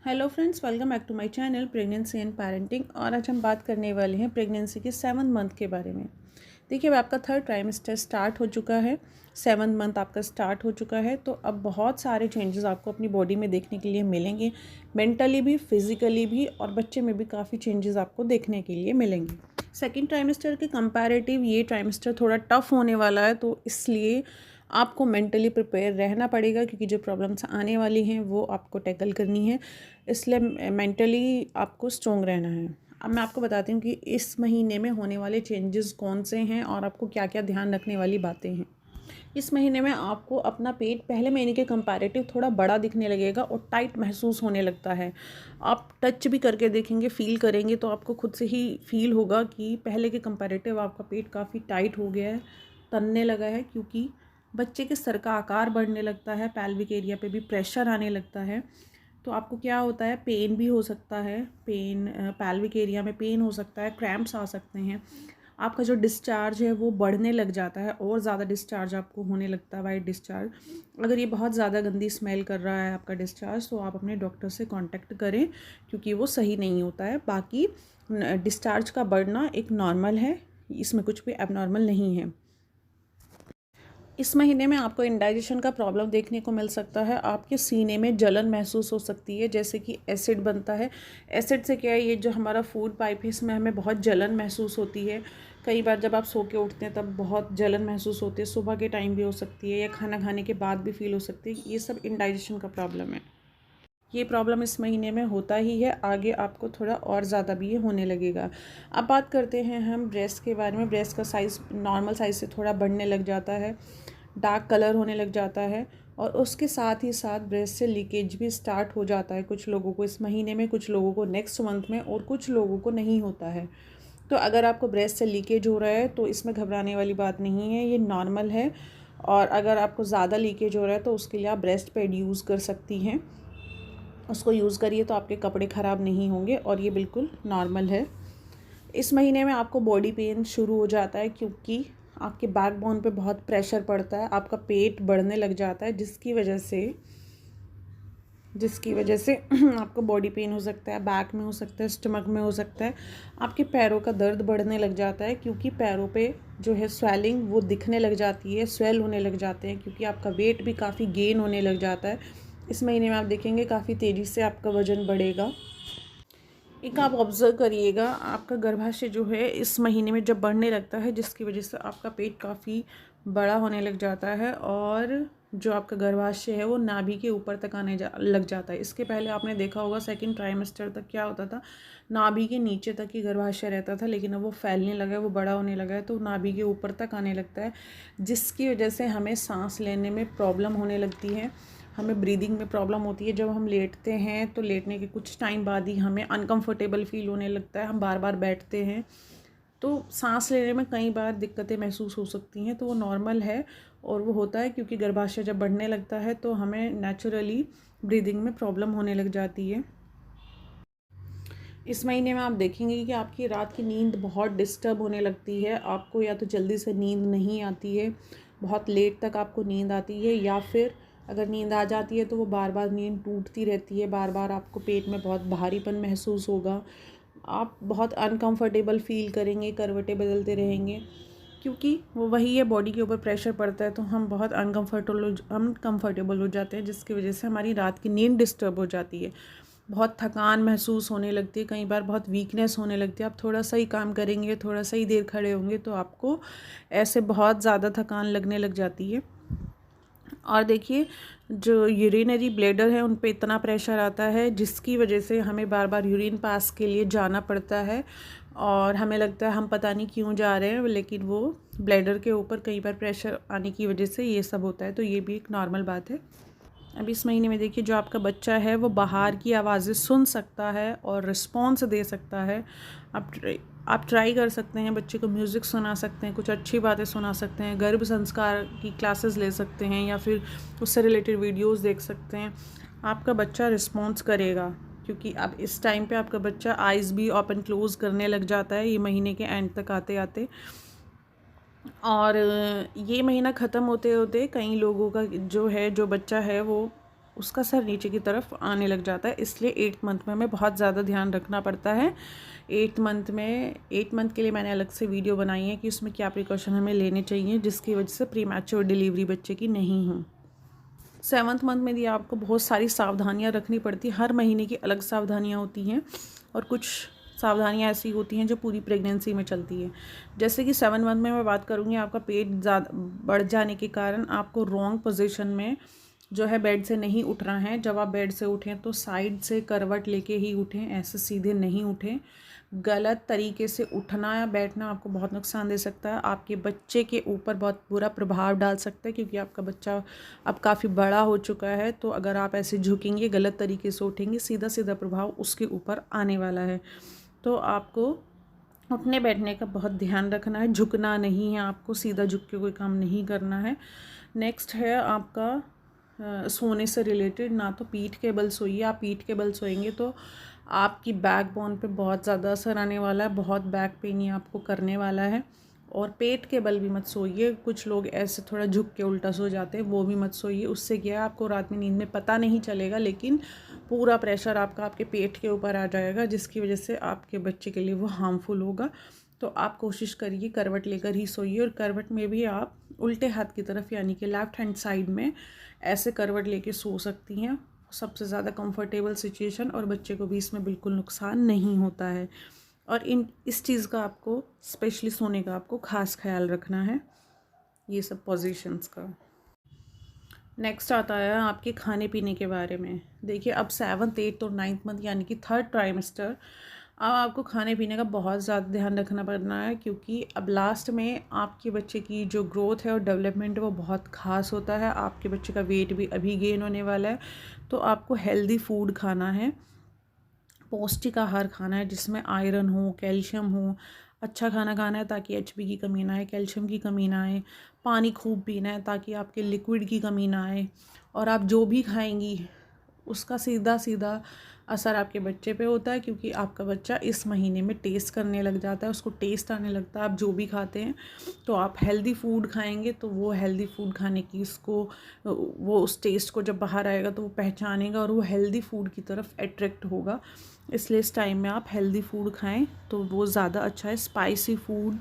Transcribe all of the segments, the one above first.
Hello friends, welcome back to my channel pregnancy and parenting. और आज हम बात करने वाले हैं प्रेगनेंसी के 7th मंथ के बारे में। देखिए, अब आपका 3rd ट्राइमेस्टर स्टार्ट हो चुका है, 7th मंथ आपका स्टार्ट हो चुका है। तो अब बहुत सारे चेंजेस आपको अपनी बॉडी में देखने के लिए मिलेंगे, मेंटली भी, फिजिकली भी, और बच्चे में भी काफ़ी चेंजेस आपको देखने के लिए मिलेंगे। सेकेंड ट्राइमेस्टर के कंपैरेटिव ये ट्राइमेस्टर थोड़ा टफ होने वाला है, तो इसलिए आपको मेंटली प्रिपेयर रहना पड़ेगा, क्योंकि जो प्रॉब्लम्स आने वाली हैं वो आपको टैकल करनी है। इसलिए मेंटली आपको स्ट्रॉन्ग रहना है। अब मैं आपको बताती हूँ कि इस महीने में होने वाले चेंजेस कौन से हैं और आपको क्या क्या ध्यान रखने वाली बातें हैं। इस महीने में आपको अपना पेट पहले महीने के कंपैरेटिव थोड़ा बड़ा दिखने लगेगा और टाइट महसूस होने लगता है। आप टच भी करके देखेंगे, फील करेंगे, तो आपको खुद से ही फील होगा कि पहले के कंपैरेटिव आपका पेट काफ़ी टाइट हो गया है, तनने लगा है, क्योंकि बच्चे के सर का आकार बढ़ने लगता है, पैल्विक एरिया पे भी प्रेशर आने लगता है। तो आपको क्या होता है, पेन भी हो सकता है, पैल्विक एरिया में पेन हो सकता है, क्रैम्प्स आ सकते हैं। आपका जो डिस्चार्ज है वो बढ़ने लग जाता है और ज़्यादा डिस्चार्ज आपको होने लगता है, वाइट डिस्चार्ज। अगर ये बहुत ज़्यादा गंदी स्मेल कर रहा है आपका डिस्चार्ज, तो आप अपने डॉक्टर से कांटेक्ट करें, क्योंकि वो सही नहीं होता है। बाकी डिस्चार्ज का बढ़ना एक नॉर्मल है, इसमें कुछ भी एबनॉर्मल नहीं है। इस महीने में आपको इंडाइजेशन का प्रॉब्लम देखने को मिल सकता है। आपके सीने में जलन महसूस हो सकती है, जैसे कि एसिड बनता है। एसिड से क्या है, ये जो हमारा फूड पाइप है, इसमें हमें बहुत जलन महसूस होती है। कई बार जब आप सो के उठते हैं तब बहुत जलन महसूस होती है, सुबह के टाइम भी हो सकती है या खाना खाने के बाद भी फील हो सकती है। ये सब इंडाइजेशन का प्रॉब्लम है। ये प्रॉब्लम इस महीने में होता ही है, आगे आपको थोड़ा और ज़्यादा भी ये होने लगेगा। अब बात करते हैं हम ब्रेस्ट के बारे में। ब्रेस्ट का साइज़ नॉर्मल साइज़ से थोड़ा बढ़ने लग जाता है, डार्क कलर होने लग जाता है, और उसके साथ ही साथ ब्रेस्ट से लीकेज भी स्टार्ट हो जाता है कुछ लोगों को इस महीने में, कुछ लोगों को नेक्स्ट मंथ में, और कुछ लोगों को नहीं होता है। तो अगर आपको ब्रेस्ट से लीकेज हो रहा है तो इसमें घबराने वाली बात नहीं है, ये नॉर्मल है। और अगर आपको ज़्यादा लीकेज हो रहा है तो उसके लिए आप ब्रेस्ट पैड यूज़ कर सकती हैं। उसको यूज़ करिए तो आपके कपड़े ख़राब नहीं होंगे, और ये बिल्कुल नॉर्मल है। इस महीने में आपको बॉडी पेन शुरू हो जाता है, क्योंकि आपके बैकबोन पे बहुत प्रेशर पड़ता है, आपका पेट बढ़ने लग जाता है, जिसकी वजह से आपको बॉडी पेन हो सकता है, बैक में हो सकता है, स्टमक में हो सकता है। आपके पैरों का दर्द बढ़ने लग जाता है, क्योंकि पैरों पे जो है स्वेलिंग वो दिखने लग जाती है, स्वेल होने लग जाते हैं, क्योंकि आपका वेट भी काफ़ी गेन होने लग जाता है। इस महीने में आप देखेंगे काफ़ी तेज़ी से आपका वज़न बढ़ेगा। एक आप ऑब्ज़र्व करिएगा, आपका गर्भाशय जो है इस महीने में जब बढ़ने लगता है, जिसकी वजह से आपका पेट काफ़ी बड़ा होने लग जाता है, और जो आपका गर्भाशय है वो नाभि के ऊपर तक लग जाता है। इसके पहले आपने देखा होगा सेकंड ट्राइमेस्टर तक क्या होता था, नाभि के नीचे तक ही गर्भाशय रहता था, लेकिन अब वो फैलने लगा है, वो बड़ा होने लगा है, तो नाभि के ऊपर तक आने लगता है, जिसकी वजह से हमें सांस लेने में प्रॉब्लम होने लगती है, हमें ब्रीदिंग में प्रॉब्लम होती है। जब हम लेटते हैं तो लेटने के कुछ टाइम बाद ही हमें अनकंफर्टेबल फील होने लगता है, हम बार बार बैठते हैं, तो सांस लेने में कई बार दिक्कतें महसूस हो सकती हैं। तो वो नॉर्मल है, और वो होता है क्योंकि गर्भाशय जब बढ़ने लगता है तो हमें नेचुरली ब्रीदिंग में प्रॉब्लम होने लग जाती है। इस महीने में आप देखेंगे कि आपकी रात की नींद बहुत डिस्टर्ब होने लगती है। आपको या तो जल्दी से नींद नहीं आती है, बहुत लेट तक आपको नींद आती है, या फिर अगर नींद आ जाती है तो वो बार बार नींद टूटती रहती है, बार बार आपको पेट में बहुत भारीपन महसूस होगा, आप बहुत अनकंफर्टेबल फील करेंगे, करवटें बदलते रहेंगे, क्योंकि वो वही है, बॉडी के ऊपर प्रेशर पड़ता है, तो हम बहुत अनकंफर्टेबल हो जाते हैं, जिसकी वजह से हमारी रात की नींद डिस्टर्ब हो जाती है। बहुत थकान महसूस होने लगती है, कई बार बहुत वीकनेस होने लगती है। आप थोड़ा सा ही काम करेंगे, थोड़ा सा ही देर खड़े होंगे, तो आपको ऐसे बहुत ज़्यादा थकान लगने लग जाती है। और देखिए, जो यूरिनरी ब्लैडर है उन पे इतना प्रेशर आता है, जिसकी वजह से हमें बार बार यूरिन पास के लिए जाना पड़ता है, और हमें लगता है हम पता नहीं क्यों जा रहे हैं, लेकिन वो ब्लैडर के ऊपर कई बार प्रेशर आने की वजह से ये सब होता है। तो ये भी एक नॉर्मल बात है। अब इस महीने में देखिए, जो आपका बच्चा है वो बाहर की आवाज़ें सुन सकता है और रिस्पॉन्स दे सकता है। आप ट्राई कर सकते हैं, बच्चे को म्यूज़िक सुना सकते हैं, कुछ अच्छी बातें सुना सकते हैं, गर्भ संस्कार की क्लासेस ले सकते हैं, या फिर उससे रिलेटेड वीडियोस देख सकते हैं। आपका बच्चा रिस्पॉन्स करेगा, क्योंकि अब इस टाइम पे आपका बच्चा आइज़ भी ओपन क्लोज करने लग जाता है, ये महीने के एंड तक आते आते। और ये महीना ख़त्म होते होते कई लोगों का जो बच्चा है वो उसका सर नीचे की तरफ आने लग जाता है। इसलिए 8th मंथ में हमें बहुत ज़्यादा ध्यान रखना पड़ता है। 8th मंथ के लिए मैंने अलग से वीडियो बनाई है कि उसमें क्या प्रिकॉशन हमें लेने चाहिए, जिसकी वजह से प्रीमैच्योर डिलीवरी बच्चे की नहीं हो। 7th मंथ में भी आपको बहुत सारी सावधानियां रखनी पड़ती है। हर महीने की अलग सावधानियां होती हैं और कुछ सावधानियां ऐसी होती हैं जो पूरी प्रेगनेंसी में चलती है। जैसे कि 7 मंथ में मैं बात करूँगी, आपका पेट ज़्यादा बढ़ जाने के कारण आपको रॉन्ग पोजीशन में जो है बेड से नहीं उठना है। जब आप बेड से उठें तो साइड से करवट लेके ही उठें, ऐसे सीधे नहीं उठें। गलत तरीके से उठना या बैठना आपको बहुत नुकसान दे सकता है, आपके बच्चे के ऊपर बहुत बुरा प्रभाव डाल सकता है, क्योंकि आपका बच्चा अब काफ़ी बड़ा हो चुका है। तो अगर आप ऐसे झुकेंगे, गलत तरीके से उठेंगे, सीधा सीधा प्रभाव उसके ऊपर आने वाला है। तो आपको उठने बैठने का बहुत ध्यान रखना है, झुकना नहीं है, आपको सीधा झुक के कोई काम नहीं करना है। नेक्स्ट है आपका सोने से रिलेटेड, ना तो पीठ के बल सोइए। आप पीठ के बल सोएंगे तो आपकी बैकबोन पे बहुत ज़्यादा असर आने वाला है, बहुत बैक पेन ये आपको करने वाला है। और पेट के बल भी मत सोइए। कुछ लोग ऐसे थोड़ा झुक के उल्टा सो जाते हैं, वो भी मत सोइए। उससे क्या है, आपको रात में नींद में पता नहीं चलेगा, लेकिन पूरा प्रेशर आपका आपके पेट के ऊपर आ जाएगा, जिसकी वजह से आपके बच्चे के लिए वो हार्मफुल होगा। तो आप कोशिश करिए करवट लेकर ही सोइए, और करवट में भी आप उल्टे हाथ की तरफ यानी कि लेफ़्ट हैंड साइड में ऐसे करवट लेके सो सकती हैं। सबसे ज़्यादा कंफर्टेबल सिचुएशन, और बच्चे को भी इसमें बिल्कुल नुकसान नहीं होता है। और इस चीज़ का आपको स्पेशली सोने का आपको ख़ास ख्याल रखना है, ये सब पोजीशंस का। नेक्स्ट आता है आपके खाने पीने के बारे में। देखिए, अब 7th 8th और 9th मंथ यानी कि 3rd ट्राइमेस्टर, अब आपको खाने पीने का बहुत ज़्यादा ध्यान रखना पड़ना है, क्योंकि अब लास्ट में आपके बच्चे की जो ग्रोथ है और डेवलपमेंट है वो बहुत ख़ास होता है। आपके बच्चे का वेट भी अभी गेन होने वाला है। तो आपको हेल्दी फूड खाना है, पौष्टिक आहार खाना है, जिसमें आयरन हो, कैल्शियम हो। अच्छा खाना खाना है ताकि HB की कमी ना आए, कैल्शियम की कमी ना आए। पानी खूब पीना है ताकि आपके लिक्विड की कमी ना आए। और आप जो भी खाएंगी उसका सीधा सीधा असर आपके बच्चे पे होता है, क्योंकि आपका बच्चा इस महीने में टेस्ट करने लग जाता है, उसको टेस्ट आने लगता है आप जो भी खाते हैं। तो आप हेल्दी फूड खाएंगे तो वो हेल्दी फूड खाने की वो उस टेस्ट को जब बाहर आएगा तो वो पहचानेगा और वो हेल्दी फूड की तरफ अट्रैक्ट होगा। इसलिए इस टाइम में आप हेल्दी फूड खाएं तो वो ज़्यादा अच्छा है। स्पाइसी फूड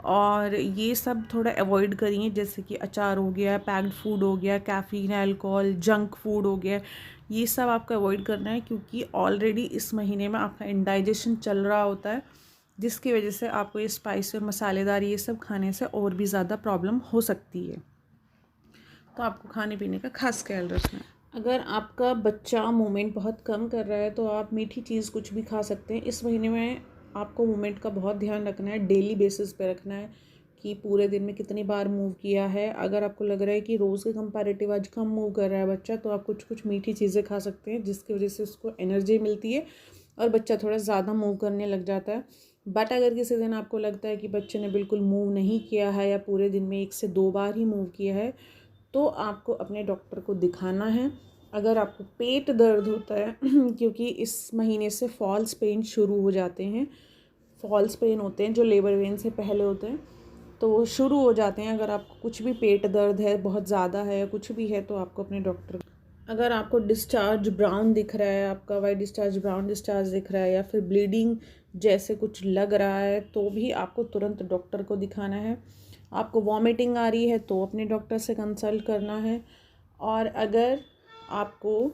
और ये सब थोड़ा अवॉइड करिए, जैसे कि अचार हो गया, पैक्ड फूड हो गया, कैफ़ीन, अल्कोहल, जंक फूड हो गया, ये सब आपको अवॉइड करना है, क्योंकि ऑलरेडी इस महीने में आपका इंडाइजेशन चल रहा होता है, जिसकी वजह से आपको ये स्पाइसी और मसालेदार ये सब खाने से और भी ज़्यादा प्रॉब्लम हो सकती है। तो आपको खाने पीने का खास ख्याल रखना है। अगर आपका बच्चा मूवमेंट बहुत कम कर रहा है तो आप मीठी चीज़ कुछ भी खा सकते हैं। इस महीने में आपको मूवमेंट का बहुत ध्यान रखना है, डेली बेसिस पे रखना है कि पूरे दिन में कितनी बार मूव किया है। अगर आपको लग रहा है कि रोज़ के कंपैरेटिव आज कम मूव कर रहा है बच्चा, तो आप कुछ कुछ मीठी चीज़ें खा सकते हैं, जिसकी वजह से उसको एनर्जी मिलती है और बच्चा थोड़ा ज़्यादा मूव करने लग जाता है। बट अगर किसी दिन आपको लगता है कि बच्चे ने बिल्कुल मूव नहीं किया है या पूरे दिन में 1 से 2 बार ही मूव किया है, तो आपको अपने डॉक्टर को दिखाना है। अगर आपको पेट दर्द होता है क्योंकि इस महीने से फॉल्स पेन शुरू हो जाते हैं, फॉल्स पेन होते हैं जो लेबर पेन से पहले होते हैं, तो वो शुरू हो जाते हैं। अगर आपको कुछ भी पेट दर्द है, बहुत ज़्यादा है, कुछ भी है, तो आपको अपने डॉक्टर। अगर आपको डिस्चार्ज ब्राउन दिख रहा है, आपका वाइट डिस्चार्ज ब्राउन डिस्चार्ज दिख रहा है, या फिर ब्लीडिंग जैसे कुछ लग रहा है, तो भी आपको तुरंत डॉक्टर को दिखाना है। आपको वॉमिटिंग आ रही है तो अपने डॉक्टर से कंसल्ट करना है। और अगर आपको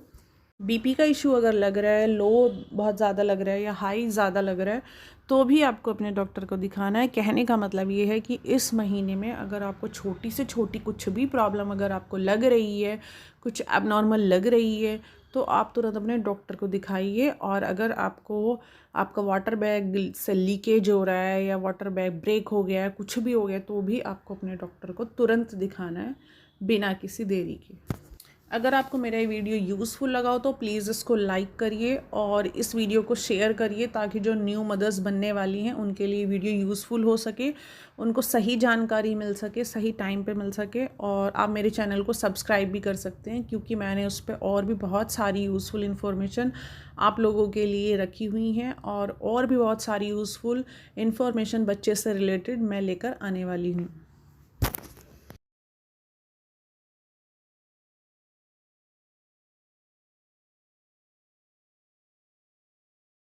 बीपी का इशू अगर लग रहा है, लो बहुत ज़्यादा लग रहा है या हाई ज़्यादा लग रहा है, तो भी आपको अपने डॉक्टर को दिखाना है। कहने का मतलब ये है कि इस महीने में अगर आपको छोटी से छोटी कुछ भी प्रॉब्लम अगर आपको लग रही है, कुछ एबनॉर्मल लग रही है, तो आप तुरंत अपने डॉक्टर को दिखाइए। और अगर आपका वाटर बैग से लीकेज हो रहा है या वाटर बैग ब्रेक हो गया है, कुछ भी हो गया, तो भी आपको अपने डॉक्टर को तुरंत दिखाना है बिना किसी देरी के। अगर आपको मेरा ये वीडियो यूज़फुल लगा हो तो प्लीज़ इसको लाइक करिए और इस वीडियो को शेयर करिए, ताकि जो न्यू मदर्स बनने वाली हैं उनके लिए वीडियो यूज़फुल हो सके, उनको सही जानकारी मिल सके, सही टाइम पे मिल सके। और आप मेरे चैनल को सब्सक्राइब भी कर सकते हैं, क्योंकि मैंने उस पर और भी बहुत सारी यूज़फुल इन्फॉर्मेशन आप लोगों के लिए रखी हुई हैं, और भी बहुत सारी यूज़फुल इन्फॉर्मेशन बच्चे से रिलेटेड मैं लेकर आने वाली हूँ।